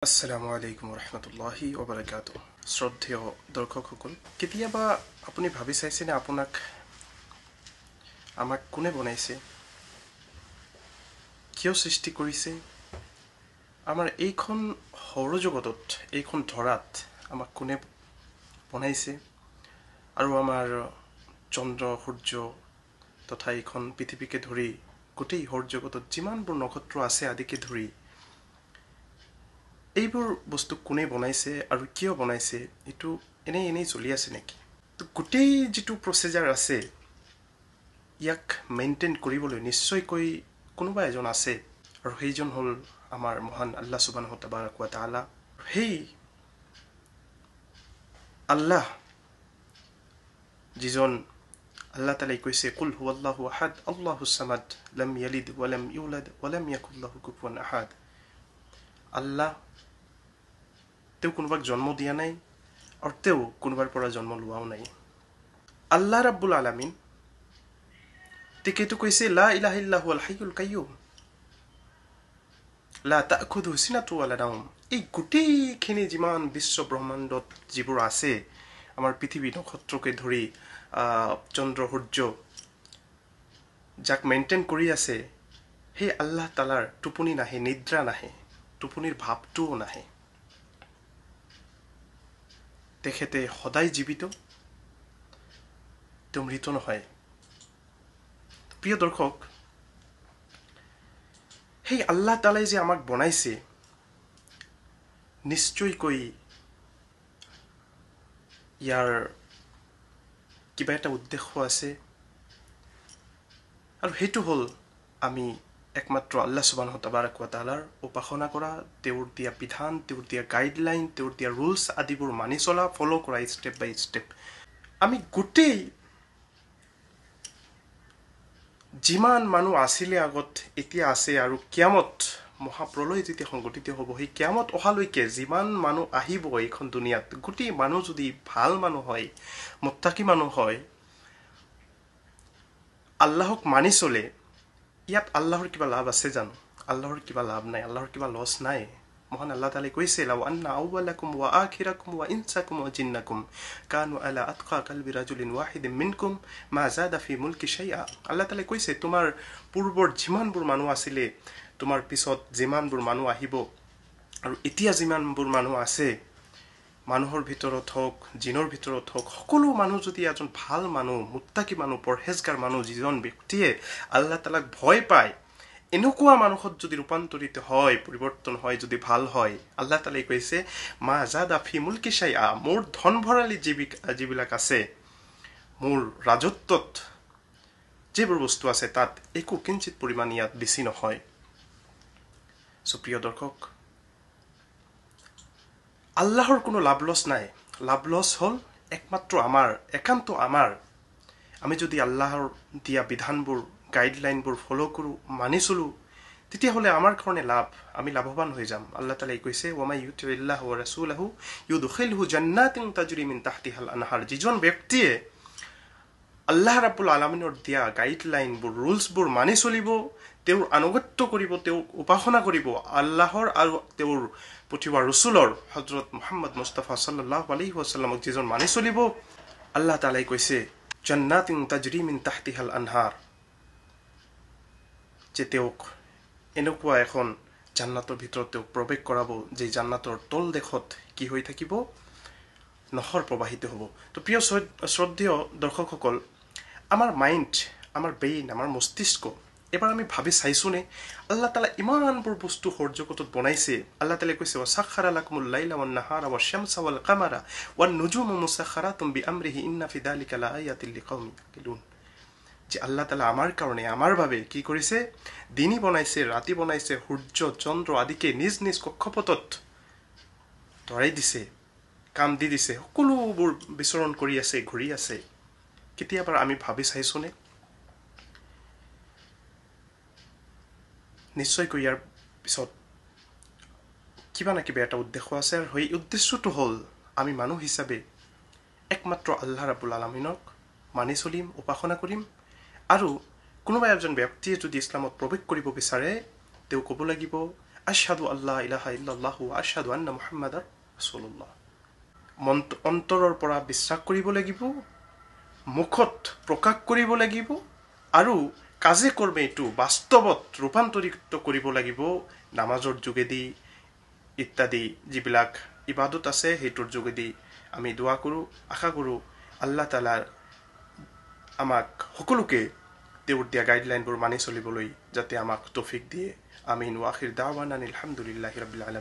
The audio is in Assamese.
আসসালামু আলাইকুম ৰহমতুল্লাহি ওবাৰাকাতু। শ্ৰদ্ধেয় দৰ্শকসকল, কেতিয়াবা আপুনি ভাবি চাইছেনে আমাক কোনে বনাইছে, কিয় সৃষ্টি কৰিছে? আমাৰ এইখন সৌৰজগতত, এইখন ধৰাত আমাক কোনে বনাইছে? আৰু আমাৰ চন্দ্ৰ সূৰ্য তথা এইখন পৃথিৱীকে ধৰি গোটেই সৌৰজগতত যিমানবোৰ নক্ষত্ৰ আছে আদিকে ধৰি এইবোৰ বস্তু কোনে বনাইছে আৰু কিয় বনাইছে, এইটো এনেই চলি আছে নেকি? তো গোটেই যিটো প্ৰচেজাৰ আছে ইয়াক মেইনটেইন কৰিবলৈ নিশ্চয়কৈ কোনোবা এজন আছে, আৰু সেইজন হ'ল আমাৰ মহান আল্লাহ সুবহানাহু তাবাৰাক ওয়া তাআলা। সেই আল্লাহ যিজন আল্লাহ তাআলাই কৈছে কুল হুৱাল্লাহু আহাদ আল্লাহুছ সামাদ লাম ইয়ালিদ ওয়া লাম ইউলাদ ওয়া লাম ইয়াকুল লাহু কুফুৱান আহাদ। আল্লাহ তেওঁ কোনোবাক জন্ম দিয়া নাই আৰু তেওঁ কোনোবাৰ পৰা জন্ম লোৱাও নাই। আল্লাহ ৰাব্বুল আলামিন তেখেতে কৈছে লা ইলাহা ইল্লাহুল হাইয়ুল কাইয়ুম লা তাখুযুহু সিনাতুন ওয়ালা নাওম। এই গোটেইখিনি যিমান বিশ্ব ব্ৰহ্মাণ্ডত যিবোৰ আছে, আমাৰ পৃথিৱী নক্ষত্ৰকে ধৰি চন্দ্ৰ সূৰ্য যাক মেইনটেইন কৰি আছে, সেই আল্লাহ তাআলাৰ টোপনি নাহে, নিদ্ৰা নাহে, টোপনিৰ ভাৱটোও নাহে। তেখেতে সদায় জীৱিত, তেওঁ মৃত নহয়। প্ৰিয় দৰ্শক, সেই আল্লাহ তাআলাই যে আমাক বনাইছে, নিশ্চয়কৈ ইয়াৰ কিবা এটা উদ্দেশ্য আছে, আৰু সেইটো হ'ল আমি একমাত্ৰ আল্লাহ সুবহানাহু তাবাৰাক ওয়া তাআলাৰ উপাসনা কৰা, তেওঁৰ দিয়া বিধান, তেওঁৰ দিয়া গাইডলাইন, তেওঁৰ দিয়া ৰুলছ আদিবোৰ মানি চলা, ফলো কৰা ষ্টেপ বাই ষ্টেপ। আমি গোটেই যিমান মানুহ আছিলে আগত, এতিয়া আছে, আৰু কিয়ামত মহাপ্ৰলয় যেতিয়া সংঘটিত হ'ব, সেই কিয়ামত অহালৈকে যিমান মানুহ আহিব এইখন দুনিয়াত, গোটেই মানুহ যদি ভাল মানুহ হয়, মুত্তাকি মানুহ হয়, আল্লাহক মানি চলে, ইয়াত আল্লাহৰ কিবা লাভ আছে জানো? আল্লাহৰ কিবা লাভ নাই, আল্লাহৰ কিবা লছ নাই। মহান আল্লাহ তাআলাই কৈছে লাউ আন্না আউৱালাকুম ওয়া আখিৰাকুম ওয়া ইনসাকুম ওয়া জিন্নাকুম কানু আলা আতকা কলবি ৰাজুলিন ওয়াহিদিন মিনকুম মা জাদা ফি মুলকি শাইআ। আল্লাহ তাআলাই কৈছে তোমাৰ পূৰ্বৰ যিমানবোৰ মানুহ আছিলে, তোমাৰ পিছত যিমানবোৰ মানুহ আহিব, আৰু এতিয়া যিমানবোৰ মানুহ আছে, মানুহৰ ভিতৰত হওক, জিনৰ ভিতৰত হওক, সকলো মানুহ যদি এজন ভাল মানুহ, মুত্তাকি মানুহ, পৰহেজগাৰ মানুহ, যিজন ব্যক্তিয়ে আল্লাহ তাআলাক ভয় পায়, এনেকুৱা মানুহত যদি ৰূপান্তৰিত হয়, পৰিৱৰ্তন হয়, যদি ভাল হয়, আল্লাহ তাআলাই কৈছে মা জাদা ফি মুলকি শাইআ, মোৰ ধন ভঁৰালী যিবিলাক আছে, মোৰ ৰাজত্বত যিবোৰ বস্তু আছে, তাত একো কিঞ্চিত পৰিমাণ ইয়াত বেছি নহয়। সুপ্ৰিয় দৰ্শক, আল্লাহৰ কোনো লাভ লছ নাই। লাভ লছ হ'ল একমাত্ৰ আমাৰ, একান্ত আমাৰ। আমি যদি আল্লাহৰ দিয়া বিধানবোৰ, গাইডলাইনবোৰ ফলো কৰোঁ, মানি চলোঁ, তেতিয়াহ'লে আমাৰ কাৰণে লাভ, আমি লাভৱান হৈ যাম। আল্লাহ তাআলাই কৈছে ওয়ামাই ইউতিউল্লাহ ওয়া ৰাসূলাহু ইউদখিলহু জান্নাতিন তাজৰি মিন তাহতিহাল আনহাৰ। যিজন ব্যক্তিয়ে আল্লাহ ৰাব্বুল আলামিনৰ দিয়া গাইডলাইনবোৰ, ৰুলছবোৰ মানি চলিব, তেওঁৰ আনুগত্য কৰিব, তেওঁক উপাসনা কৰিব, আল্লাহৰ আৰু তেওঁৰ পঠিওৱা ৰসুলৰ হযৰত মুহাম্মদ মুস্তাফা সাল্লাল্লাহু আলাইহি ওয়াসাল্লামক যিজন মানি চলিব, আল্লাহ তাআলাই কৈছে জান্নাতিন তাজৰি মিন তাহতিহাল আনহাৰ, যে তেওঁক এনেকুৱা এখন জান্নাতৰ ভিতৰত তেওঁক প্ৰৱেশ কৰাব, যে জান্নাতৰ তল দেশত কি হৈ থাকিব? নহৰ প্ৰবাহিত হ'ব। তো প্ৰিয় শ্ৰদ্ধেয় দৰ্শকসকল, আমাৰ মাইণ্ড, আমাৰ ব্ৰেইন, আমাৰ মস্তিষ্ক, এবাৰ আমি ভাবি চাইছোনে আল্লাহ তাআলা ইমানবোৰ বস্তু সৌৰজগতত বনাইছে? আল্লাহ তাআলাই কৈছে ওয়াসাখাৰা লাকুমুল লাইলা ওয়ান নাহাৰা ওয়াশ শামসা ওয়াল কামাৰা ওয়ান নুজুমু মুসাখাৰাতুম বিআমৰিহি ইন্না ফি যালিকা লাআয়াতিল লিকাউমিন ইয়াকিলুন। যে আল্লাহ তাআলা আমাৰ কাৰণে, আমাৰ বাবে কি কৰিছে? দিনী বনাইছে, ৰাতি বনাইছে, সূৰ্য চন্দ্ৰ আদিকে নিজ নিজ কক্ষপথত ধৰাই দিছে, কাম দি দিছে, সকলোবোৰ বিচৰণ কৰি আছে, ঘূৰি আছে। কেতিয়াবা আমি ভাবি চাইছোনে? নিশ্চয়কৈ ইয়াৰ পিছত কিবা না কিবা এটা উদ্দেশ্য আছে, আৰু সেই উদ্দেশ্যটো হ'ল আমি মানুহ হিচাপে একমাত্ৰ আল্লাহ ৰাব্বুল আলামিনক মানি চলিম, উপাসনা কৰিম, আৰু কোনোবা এজন ব্যক্তিয়ে যদি ইছলামত প্ৰৱেশ কৰিব বিচাৰে, তেওঁ ক'ব লাগিব আশহাদু আল্লা ইলাহা ইল্লাল্লাহু ওয়া আশহাদু আন্না মুহাম্মাদাৰ ৰাসূলুল্লাহ। অন্তৰৰ পৰা বিশ্বাস কৰিব লাগিব, মুখত প্ৰকাশ কৰিব লাগিব, আৰু কাজে কৰ্মে এইটো বাস্তৱত ৰূপান্তৰিত কৰিব লাগিব নামাজৰ যোগেদি ইত্যাদি যিবিলাক ইবাদত আছে সেইটোৰ যোগেদি। আমি দোৱা কৰোঁ, আশা কৰোঁ আল্লাহ তাআলাই আমাক সকলোকে তেওঁৰ দিয়া গাইডলাইনবোৰ মানি চলিবলৈ যাতে আমাক তৌফিক দিয়ে। আমিন। ওয়া আখিৰ দাৱানা আলহামদুলিল্লাহি ৰাব্বিল আলামিন।